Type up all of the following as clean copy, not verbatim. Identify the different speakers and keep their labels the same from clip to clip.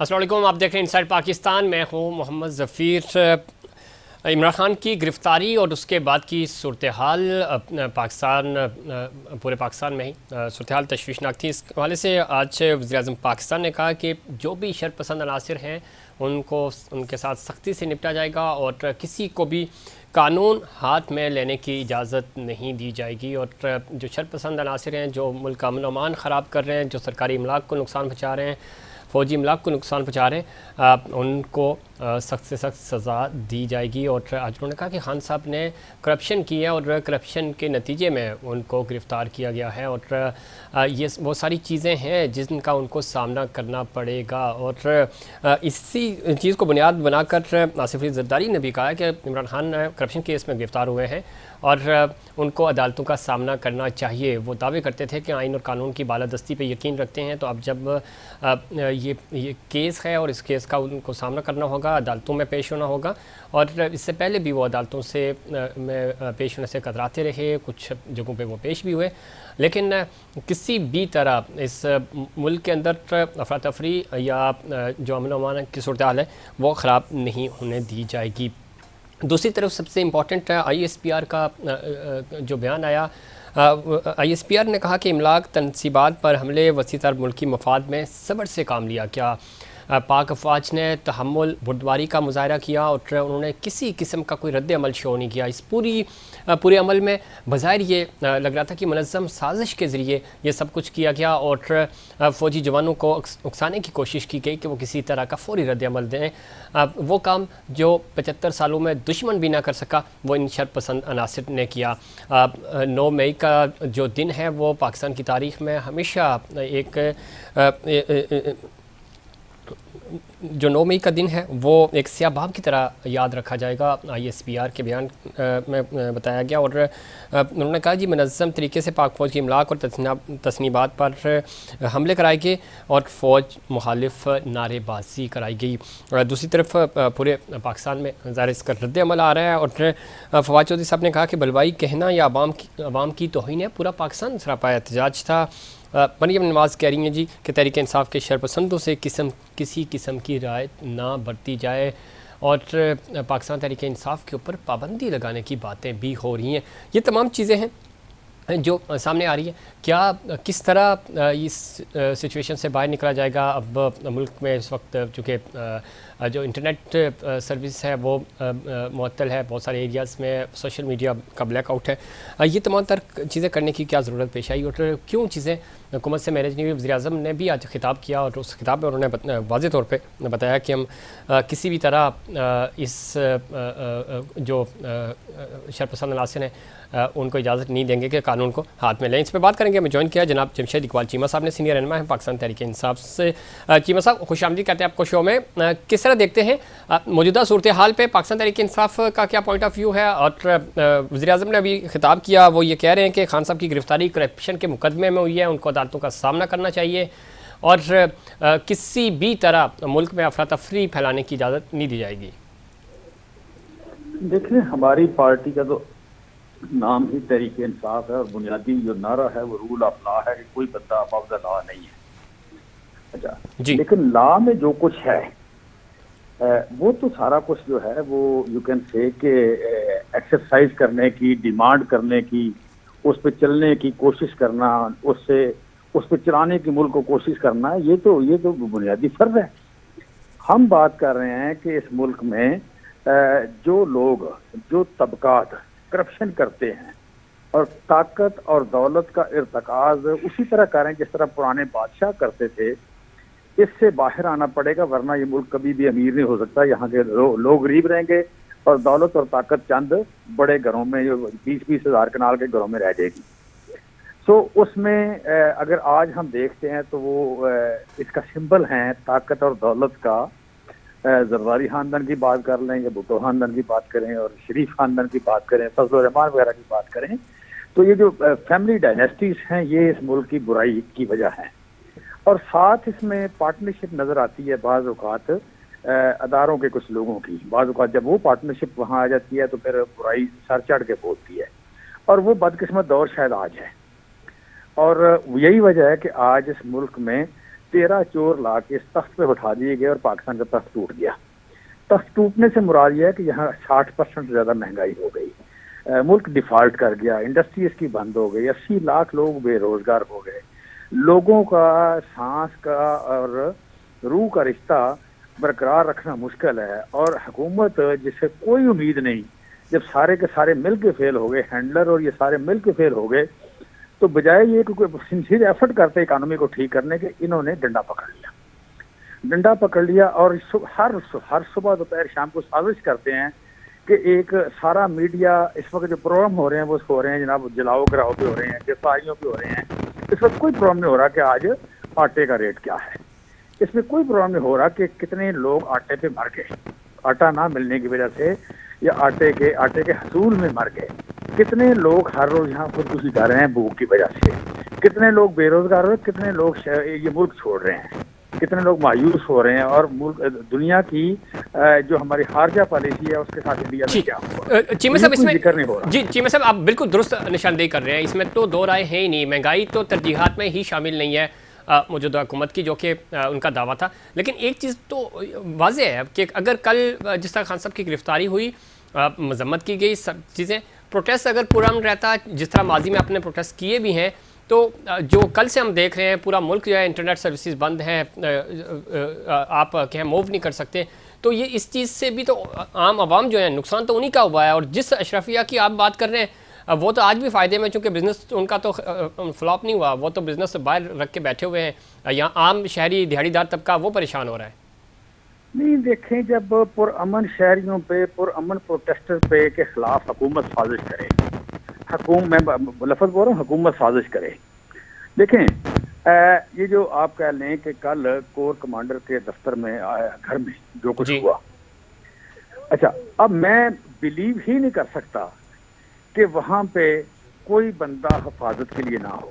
Speaker 1: अस्सलाम वालेकुम, आप देख रहे हैं इनसाइड पाकिस्तान। मैं हूँ मोहम्मद ज़फ़ीर। इमरान खान की गिरफ़्तारी और उसके बाद की सूरत हाल पूरे पाकिस्तान में ही सूरत हाल तशवीशनाक थी। इस हवाले से आज वज़ीर-ए-आज़म पाकिस्तान ने कहा कि जो भी शरपसंद अनासिर हैं उनके साथ सख्ती से निपटा जाएगा और किसी को भी कानून हाथ में लेने की इजाज़त नहीं दी जाएगी। और जो शरपसंद अनासिर हैं, जो मुल्क का अमन अमान ख़राब कर रहे हैं, जो सरकारी इमलाक को नुकसान पहुँचा रहे हैं, फ़ौजी इमलाक को नुकसान पहुँचा रहे हैं, उनको सख्त से सख्त सज़ा दी जाएगी। और आज उन्होंने कहा कि खान साहब ने करप्शन किया और करप्शन के नतीजे में उनको गिरफ़्तार किया गया है और ये बहुत सारी चीज़ें हैं जिनका उनको सामना करना पड़ेगा। और इसी चीज़ को बुनियाद बनाकर आसिफ अली ज़रदारी ने भी कहा कि इमरान खान करप्शन केस में गिरफ़्तार हुए हैं और उनको अदालतों का सामना करना चाहिए। वो दावे करते थे कि आइन और कानून की बालादस्ती पे यकीन रखते हैं, तो अब जब ये केस है और इस केस का उनको सामना करना होगा, अदालतों में पेश होना होगा। और इससे पहले भी वो अदालतों से में पेश होने से कतराते रहे, कुछ जगहों पे वो पेश भी हुए, लेकिन किसी भी तरह इस मुल्क के अंदर अफरा तफरी या जो अमन अमान की सूरत हाल है वो ख़राब नहीं होने दी जाएगी। दूसरी तरफ सबसे इम्पॉर्टेंट ISPR का जो बयान आया, ISPR ने कहा कि इमलाक तनसीबात पर हमले वसी तर मुल्की मफाद में सब्र से काम लिया। क्या पाक अफवाज ने तहम्मुल बुर्दबारी का मुजाहरा किया और उन्होंने किसी किस्म का कोई रद्द अमल शो नहीं किया। इस पूरे अमल में बज़ाहिर ये लग रहा था कि मुनज़्ज़म साजिश के ज़रिए ये सब कुछ किया गया और फ़ौजी जवानों को उकसाने की कोशिश की गई कि वो किसी तरह का फ़ौरी रद्द अमल दें। वो काम जो 75 सालों में दुश्मन भी ना कर सका, वो इन शरपसंद अनासिर ने किया। 9 मई का जो दिन है वो पाकिस्तान की तारीख़ में हमेशा जो 9 मई का दिन है वो एक स्याह बाब की तरह याद रखा जाएगा। ISPR के बयान में बताया गया और उन्होंने कहा जी मुनज़्ज़म तरीके से पाक फ़ौज की इमलाक और तस्नीबात पर हमले कराए गए और फ़ौज मुखालिफ नारेबाजी कराई गई। दूसरी तरफ पूरे पाकिस्तान में ज़ाहिर इसका रद्द अमल आ रहा है और फवाद चौधरी साहब ने कहा कि बलवाई कहना या अवाम की तौहीन है। पूरा पाकिस्तान सरापा एहतजाज था। मरियम नवाज़ कह रही हैं जी कि तहरीक इंसाफ के शरपसंदों से किसी किस्म की राय ना बरती जाए और पाकिस्तान तहरीक इंसाफ के ऊपर पाबंदी लगाने की बातें भी हो रही हैं। ये तमाम चीज़ें हैं जो सामने आ रही है। क्या किस तरह इस सिचुएशन से बाहर निकला जाएगा। अब मुल्क में इस वक्त चूँकि जो इंटरनेट सर्विस है वो मुअत्तल है, बहुत सारे एरियाज़ में सोशल मीडिया का ब्लैकआउट है। ये तमाम तर चीज़ें करने की क्या ज़रूरत पेश आई और क्यों चीज़ें हुकूमत से मैनेज नहीं हुई। वज़ीर-ए-आज़म ने भी आज खिताब किया और उस खिताब में उन्होंने वाज़ेह तौर पे बताया कि हम किसी भी तरह इस जो शरपसंद अनासिर हैं उनको इजाज़त नहीं देंगे कि कानून को हाथ में लें। इस पर बात करेंगे। हमें ज्वाइन किया जनाब जमशेद इकबाल चीमा साहब ने, सीनियर रहनुमा है पाकिस्तान तहरीक इंसाफ से। चीमा साहब खुशामदीद कहते हैं आपको शो में। किस तरह देखते हैं मौजूदा सूरत हाल पे पाकिस्तान तहरीक इंसाफ का क्या पॉइंट ऑफ व्यू है। और वज़ीर-ए-आज़म ने अभी खिताब किया, वो ये कह रहे हैं कि खान साहब की गिरफ्तारी करप्शन के मुकदमे में हुई है, उनको अदालतों का सामना करना चाहिए और किसी भी तरह मुल्क में अफरा तफरी फैलाने की इजाज़त नहीं दी जाएगी।
Speaker 2: देखिए, हमारी पार्टी का तो नाम ही तहरीक इंसाफ है और बुनियादी जो नारा है वो रूल ऑफ लॉ है कि कोई बंदा अबव द लॉ नहीं है। अच्छा, लेकिन लॉ में जो कुछ है वो तो सारा कुछ जो है वो यू कैन से कि एक्सरसाइज करने की, डिमांड करने की, उस पर चलने की कोशिश करना, उस पर चलाने की मुल्क को कोशिश करना, ये तो बुनियादी फर्ज है। हम बात कर रहे हैं कि इस मुल्क में जो लोग, जो तबकात करप्शन करते हैं और ताकत और दौलत का इर्तकाज उसी तरह करें जिस तरह पुराने बादशाह करते थे, इससे बाहर आना पड़ेगा, वरना ये मुल्क कभी भी अमीर नहीं हो सकता। यहाँ के लोग गरीब रहेंगे और दौलत और ताकत चंद बड़े घरों में, जो 20-20 हज़ार कनाल के घरों में रह जाएगी। सो उसमें अगर आज हम देखते हैं तो वो इसका सिंबल है ताकत और दौलत का। जरदारी खानदान की बात कर लें या भुट्टो खानदान की बात करें और शरीफ खानदान की बात करें, फजल रहमान वगैरह की बात करें, तो ये जो फैमिली डायनेस्टीज हैं ये इस मुल्क की बुराई की वजह है। और साथ इसमें पार्टनरशिप नजर आती है बाज़ औक़ात अदारों के कुछ लोगों की। बाज़ औक़ात जब वो पार्टनरशिप वहाँ आ जाती है तो फिर बुराई सर चढ़ के बोलती है और वो बदकिस्मत दौर शायद आज है। और यही वजह है कि आज इस मुल्क में 13 चोर ला के इस तख्त पे बैठा दिए गए और पाकिस्तान का तख्त टूट गया। तख्त टूटने से मुराद यह है कि यहाँ 60% ज्यादा महंगाई हो गई, मुल्क डिफॉल्ट कर गया, इंडस्ट्री इसकी बंद हो गई, 80 लाख लोग बेरोजगार हो गए, लोगों का सांस का और रूह का रिश्ता बरकरार रखना मुश्किल है। और हुकूमत जिससे कोई उम्मीद नहीं, जब सारे के सारे मिल के फेल हो गए, हैंडलर और ये सारे मिल के फेल हो गए, तो बजाय ये कि सिंसियर एफर्ट करते इकोनॉमी को ठीक करने के, इन्होंने डंडा पकड़ लिया और हर सुबह दोपहर शाम को साजिश करते हैं कि एक सारा मीडिया, इस वक्त जो प्रोग्राम हो रहे हैं वो हो रहे हैं जनाब जलाओ गिराओ पे हो रहे हैं, गिरफ्तारियों पे हो रहे हैं। इस वक्त कोई प्रोग्राम नहीं हो रहा कि आज आटे का रेट क्या है, इसमें कोई प्रोग्राम नहीं हो रहा कि कितने लोग आटे पे मर गए, आटा ना मिलने की वजह से या आटे के हसूल में मर गए, कितने लोग हर रोज यहाँ खुदकुशी कर रहे हैं भूख की वजह से, कितने लोग बेरोजगार हो रहे हैं, कितने लोग ये मुल्क छोड़ रहे हैं, कितने लोग मायूस हो रहे हैं। और मुल्क दुनिया की जो हमारी खारजा पॉलिसी है उसके साथ इंडिया में क्या हुआ,
Speaker 1: चीमा साहब इसमें
Speaker 2: जिक्र नहीं हो रहा।
Speaker 1: जी चीमा साहब आप बिल्कुल दुरुस्त निशानदेही कर रहे हैं, इसमें तो दो राय है ही नहीं। महंगाई तो तरजीहात में ही शामिल नहीं है मौजूदा हुकूमत की, जो कि उनका दावा था। लेकिन एक चीज़ तो वाज़ेह है कि अगर कल जिस तरह खान साहब की गिरफ्तारी हुई, मजम्मत की गई, सब चीज़ें, प्रोटेस्ट अगर पुरअमन रहता जिस तरह माजी में आपने प्रोटेस्ट किए भी हैं, तो जो कल से हम देख रहे हैं पूरा मुल्क जो है इंटरनेट सर्विसेज बंद हैं, आप कहें मूव नहीं कर सकते, तो ये इस चीज़ से भी तो आम आवाम जो है नुकसान तो उन्हीं का हुआ है। और जिस अशरफिया की आप बात कर रहे हैं वो तो आज भी फ़ायदे में, चूँकि बिज़नेस उनका तो फ्लॉप नहीं हुआ, वो तो बिज़नेस बाहर रख के बैठे हुए हैं, यहाँ आम शहरी दिहाड़ीदार तबका वो परेशान हो रहा है।
Speaker 2: नहीं देखें, जब पुरअमन शहरियों पे, पुरअमन प्रोटेस्टर पे के खिलाफ हुकूमत साजिश करे, मैं लफ्ज़ बोल रहा हूँ, हुकूमत साजिश करे। देखें ये जो आप कह लें कि कल कोर कमांडर के दफ्तर में घर में जो कुछ हुआ, अच्छा अब मैं बिलीव ही नहीं कर सकता कि वहां पे कोई बंदा हिफाजत के लिए ना हो।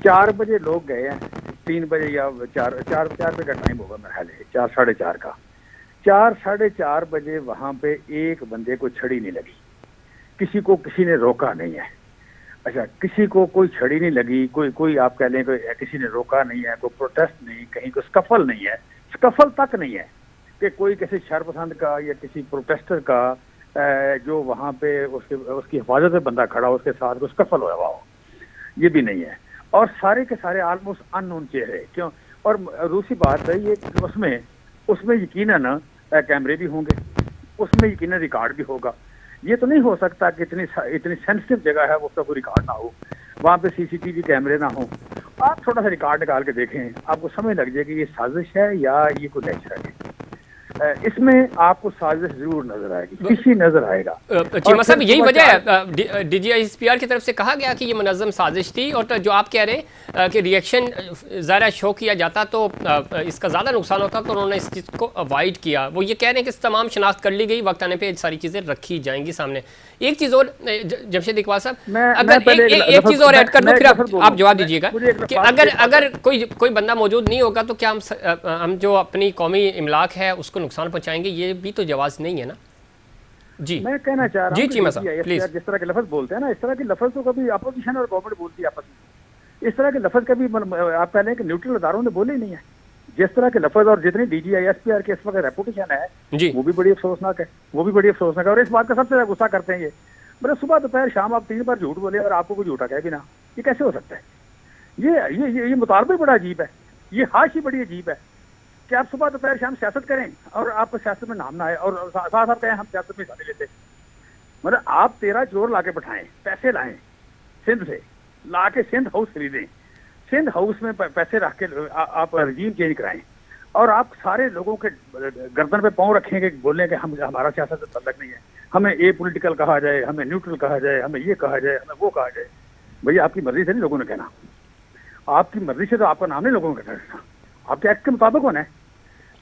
Speaker 2: 4 बजे लोग गए हैं, 3 बजे या 4 बजे का टाइम होगा मेरे ख्याल है, 4 साढ़े 4 का, 4 साढ़े 4 बजे वहां पे एक बंदे को छड़ी नहीं लगी, किसी को किसी ने रोका नहीं है। अच्छा, किसी को कोई छड़ी नहीं लगी, कोई आप कह लें कोई किसी ने रोका नहीं है, कोई प्रोटेस्ट नहीं, कहीं कोई स्कफल नहीं है, स्कफल तक नहीं है कि कोई किसी शरपसंद का या किसी प्रोटेस्टर का जो वहाँ पे उसकी हिफाजत में बंदा खड़ा हो उसके साथ कोई स्कफल हुआ हो, ये भी नहीं है। और सारे के सारे ऑलमोस्ट अननोन चेहरे, क्यों? और दूसरी बात है ये, उसमें यकीनन कैमरे भी होंगे, उसमें यकीनन रिकॉर्ड भी होगा। ये तो नहीं हो सकता कि इतनी सेंसिटिव जगह है वो उसका कोई रिकॉर्ड ना हो, वहाँ पे सीसीटीवी कैमरे ना हो। आप थोड़ा सा रिकॉर्ड निकाल के देखें, आपको समझ लग जाएगी ये साजिश है या ये कोई नेचर है। इसमें आपको साजिश जरूर नजर आएगी, किसी नजर आएगा।
Speaker 1: चीमा साहब यही वजह है, DGISPR की तरफ से कहा गया कि ये मुनज़्ज़म साजिश थी, और तो जो आप कह रहे हैं कि रिएक्शन ज़रा शो किया जाता तो इसका ज़्यादा नुकसान होता, तो उन्होंने इस चीज़ को अवॉइड किया। वो ये कह रहे हैं कि तमाम शनाख्त कर ली गई, वक्त आने पर सारी चीज़ें रखी जाएंगी सामने। एक चीज़ और जमशेद इकबाल साहब, अगर एक चीज़ और ऐड कर दूँ फिर आप जवाब दीजिएगा कि अगर कोई बंदा मौजूद नहीं होगा तो क्या हम जो अपनी कौमी इमलाक है उसको नुकसान पहुंचाएंगे? ये भी तो जवाब नहीं है ना। जी
Speaker 2: मैं कहना चाह रहा हूं
Speaker 1: जी चीमा साहब प्लीज।
Speaker 2: जिस तरह के लफ्ज बोलते हैं ना, इस तरह के लफ्ज तो कभी अपोजिशन और गवर्नमेंट बोलती है आपस में, इस तरह के लफ्ज कभी आप कह लें कि न्यूट्रल अदारों ने बोले ही नहीं है। जिस तरह के लफ्ज और जितनी DGISPR के इस वक्त रेपुटेशन है
Speaker 1: जी, वो
Speaker 2: भी बड़ी अफसोसनाक है, वो भी बड़ी अफसोसनाक है। और इस बात का सबसे ज्यादा गुस्सा करते हैं ये, मतलब सुबह दोपहर शाम आप 3 बार झूठ बोले और आपको कोई झूठा कहे भी ना, ये कैसे हो सकता है? ये मुतालबा बड़ा अजीब है, ये हाश ही बड़ी अजीब है कि आप सुबह दोपहर शाम सियासत करें और आप सियासत में नाम ना आए और साथ साथ कहें हम सियासत में हिस्सा नहीं लेते। मतलब आप 13 चोर लाके बैठाएं, पैसे लाएं सिंध से, लाके सिंध हाउस खरीदें, सिंध हाउस में पैसे रख के आप रजीम चेंज कराएं, और आप सारे लोगों के गर्दन पे पांव रखेंगे, बोलें कि हमारा सियासत से तल्लक नहीं है, हमें ए पॉलिटिकल कहा जाए, हमें न्यूट्रल कहा जाए, हमें ये कहा जाए, हमें वो कहा जाए। भैया आपकी मर्जी से नहीं लोगों ने कहना, आपकी मर्जी से तो आपका नाम नहीं लोगों ने कहना, आपके एक्ट के मुताबिक होना है।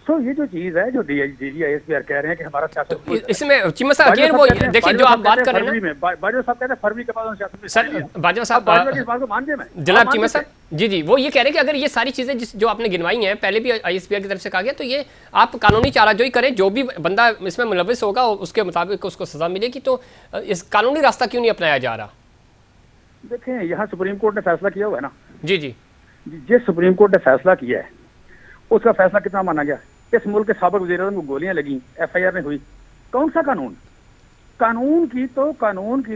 Speaker 2: तो ये जो चीज है जो DGISPR कह रहे हैं कि हमारा सियासत,
Speaker 1: इसमें चीमा साहब अगेन वो देखिए जो आप बात कर रहे हैं ना,
Speaker 2: बाजवा साहब कहते हैं फरवरी के बाद सियासत में
Speaker 1: सर, बाजवा साहब
Speaker 2: इस बात को मान गए मैं
Speaker 1: जनाब चीमा साहब जी वो ये कह रहे हैं कि अगर ये सारी चीजें जो आपने गिनवाई हैं पहले भी ISPR की तरफ से कहा गया, तो ये आप कानूनी चाराजोई करें, जो भी बंदा इसमें मुलविस होगा उसके मुताबिक उसको सजा मिलेगी। तो इस कानूनी रास्ता क्यों नहीं अपनाया जा रहा?
Speaker 2: देखें यहाँ सुप्रीम कोर्ट ने फैसला किया हुआ है ना,
Speaker 1: जी जी,
Speaker 2: जिस सुप्रीम कोर्ट ने फैसला किया है उसका फैसला कितना माना गया? इस मुल्क के साबिक वज़ीर-ए-आज़म को गोलियां लगी, FIR में हुई, कौन सा कानून? कानून की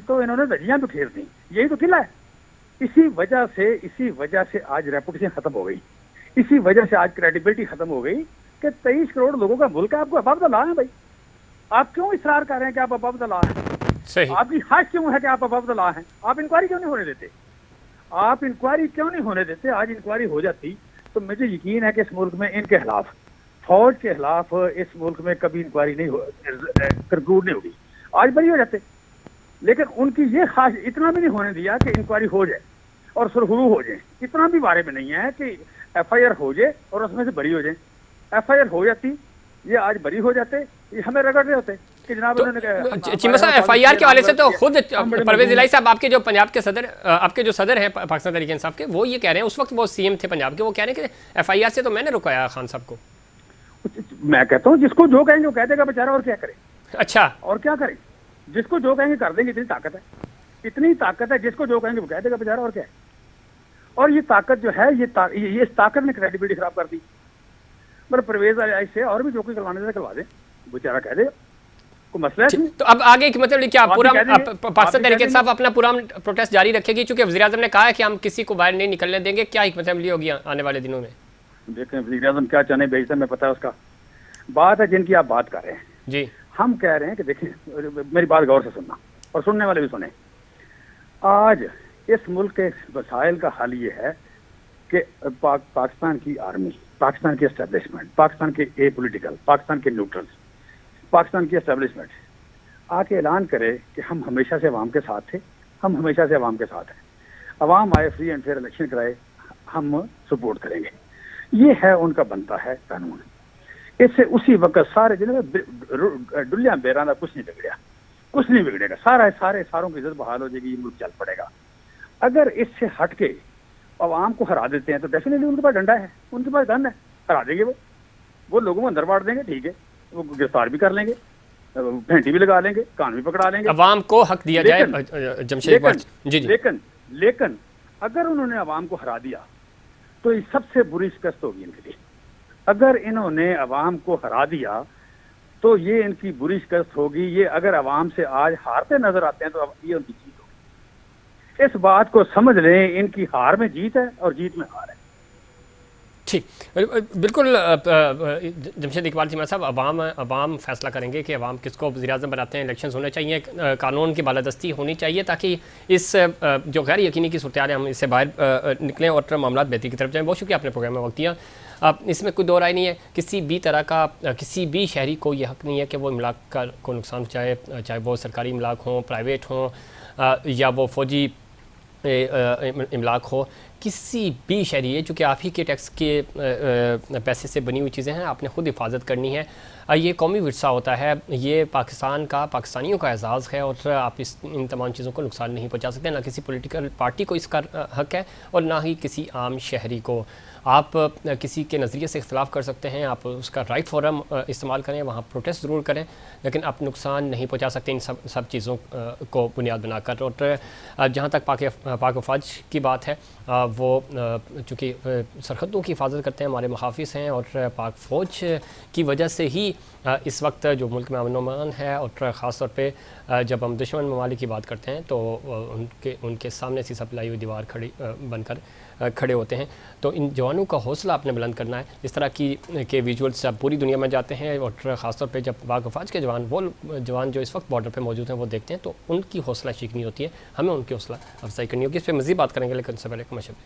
Speaker 2: तो इन्होंने धज्जियां बिखेर दी, यही तो किला है। इसी वजह से आज रेपुटेशन खत्म हो गई, इसी वजह से आज क्रेडिबिलिटी खत्म हो गई कि 23 करोड़ लोगों का मुल्क है, आपको अबव द लॉ है भाई। आप क्यों इसरार कर रहे हैं कि आप अबव द लॉ हैं?
Speaker 1: सही।
Speaker 2: आपकी ख्वाहिश क्यों है कि आप अबव द लॉ हैं? आप इंक्वायरी क्यों नहीं होने देते? आप इंक्वायरी क्यों नहीं होने देते? आज इंक्वायरी हो जाती तो मुझे यकीन है कि इस मुल्क में इनके खिलाफ, फौज के खिलाफ इस मुल्क में कभी इंक्वायरी नहीं कंक्लूड नहीं होगी, आज बरी हो जाते। लेकिन उनकी ये खास इतना भी नहीं होने दिया कि इंक्वायरी हो जाए और सुरखरू हो जाए, इतना भी बारे में नहीं है कि FIR हो जाए और उसमें से बरी हो जाए। FIR हो जाती, ये आज बरी हो जाते, ये हमें रगड़ रहे होते कि जनाब
Speaker 1: तो चीमा साहब FIR के हवाले से तो खुद परवेज इलाही साहब आपके जो पंजाब के सदर, आपके जो सदर हैं पाकिस्तान तहरीक इंसाफ के, वो ये कह रहे हैं, उस वक्त वो CM थे पंजाब के, वो कह रहे हैं कि FIR से तो मैंने रुकाया खान साहब को।
Speaker 2: मैं कहता हूँ जिसको जो कहेंगे वो कह देगा बेचारा, और क्या करे।
Speaker 1: अच्छा,
Speaker 2: और क्या करे, जिसको जो कहेंगे कर देंगे, इतनी ताकत है, इतनी ताकत है, जिसको जो कहेंगे वो कह देगा बेचारा, और क्या है। और ये ताकत जो है, ये इस ताकत ने क्रेडिबिलिटी खराब कर दी। मतलब परवेज इलाही से और भी जो कोई करवाने से करवा दे, बेचारा कह देगा, कोई मसला है।
Speaker 1: तो अब आगे मतलब क्या पूरा पाकिस्तान तहरीक इंसाफ अपना पूरा प्रोटेस्ट जारी रखेगी, क्योंकि वज़ीर-ए-आज़म ने कहा है कि हम किसी को बाहर नहीं निकलने देंगे, क्या हिकमत अमली होगी आने वाले दिनों में?
Speaker 2: देखें वज़ीर-ए-आज़म क्या चाहने भेजते हैं, मैं पता है उसका। बात है जिनकी आप बात कर रहे हैं
Speaker 1: जी, हम
Speaker 2: कह रहे हैं कि देखिए, मेरी बात गौर से सुनना और सुनने वाले भी सुने। आज इस मुल्क के वसाइल का हाल ये है कि पाकिस्तान की आर्मी, पाकिस्तान की एस्टेब्लिशमेंट, पाकिस्तान के ए पॉलिटिकल, पाकिस्तान के न्यूट्रल्स, पाकिस्तान की एस्टेब्लिशमेंट आके ऐलान करे कि हम हमेशा से अवाम के साथ थे, हम हमेशा से अवाम के साथ हैं, अवाम आए फ्री एंड फेयर इलेक्शन कराए, हम सपोर्ट करेंगे। ये है उनका बनता है कानून। इससे उसी वक्त सारे जिन्हें डुलिया बेराना कुछ नहीं बिगड़ा, कुछ नहीं बिगड़ेगा, सारों की इज्जत बहाल हो जाएगी, ये मुल्क चल पड़ेगा। अगर इससे हट के अवाम को हरा देते हैं तो डेफिनेटली उनके पास डंडा है, उनके पास गन है, हरा देंगे वो लोगों को अंदर बांट देंगे, ठीक है, वो गिरफ्तार भी कर लेंगे, घंटी भी लगा लेंगे, कान भी पकड़ा लेंगे,
Speaker 1: अवाम को हक दिया जाए। जमशेद जी,
Speaker 2: लेकिन अगर उन्होंने अवाम को हरा दिया तो ये सबसे बुरी शिकस्त होगी इनके लिए। अगर इन्होंने अवाम को हरा दिया तो ये इनकी बुरी शिकस्त होगी। ये अगर अवाम से आज हारते नजर आते हैं तो अब ये उनकी जीत होगी। इस बात को समझ लें, इनकी हार में जीत है और जीत में हार है।
Speaker 1: ठीक, बिल्कुल जमशेद इकबाल चीमा साहब, अवाम फैसला करेंगे कि अवाम किसको वज़ीर-ए-आज़म बनाते हैं। इलेक्शंस होने चाहिए, कानून की बालादस्ती होनी चाहिए, ताकि इस जो गैर यकीनी की सूरत है हम इससे बाहर निकलें और मामला बेहतरी की तरफ जाएँ। बहुत शुक्रिया, आपने प्रोग्राम में वक्त दिया। इसमें कोई दो राय नहीं है, किसी भी तरह का किसी भी शहरी को यह हक नहीं है कि वो इमलाक को नुकसान पहुँचाए, चाहे वो सरकारी इमलाक हों, प्राइवेट हों या वो फ़ौजी इमलाक हो। किसी भी शहरी है, चूँकि आप ही के टैक्स के पैसे से बनी हुई चीज़ें हैं, आपने खुद हिफाजत करनी है। ये कौमी विरसा होता है, ये पाकिस्तान का, पाकिस्तानियों का एजाज़ है, और आप इन तमाम चीज़ों को नुकसान नहीं पहुँचा सकते। ना किसी पॉलिटिकल पार्टी को इसका हक है और ना ही किसी आम शहरी को। आप किसी के नज़रिए से इख्तलाफ कर सकते हैं, आप उसका राइट फोरम इस्तेमाल करें, वहाँ प्रोटेस्ट ज़रूर करें, लेकिन आप नुकसान नहीं पहुँचा सकते इन सब चीज़ों को बुनियाद बनाकर। और जहाँ तक पाक फ़ौज की बात है, वो चूँकि सरहदों की हिफाजत करते हैं, हमारे मुहाफ़िज़ हैं, और पाक फ़ौज की वजह से ही इस वक्त जो मुल्क में अमन है, और ख़ास तौर पे जब हम दुश्मन ममालिक की बात करते हैं तो उनके सामने सी सप्लाई हुई दीवार बनकर खड़े होते हैं। तो इन जवानों का हौसला आपने बुलंद करना है। इस तरह के विजुअल्स जब पूरी दुनिया में जाते हैं, और ख़ास तौर पे जब पाक फ़ौज के जवान जो इस वक्त बॉर्डर पे मौजूद हैं वो देखते हैं, तो उनकी हौसला शिकनी होती है, हमें उनकी हौसला अफजाई करनी होगी। इस पर मज़ीद बात करेंगे, लेकिन उससे पहले कमर्शियल।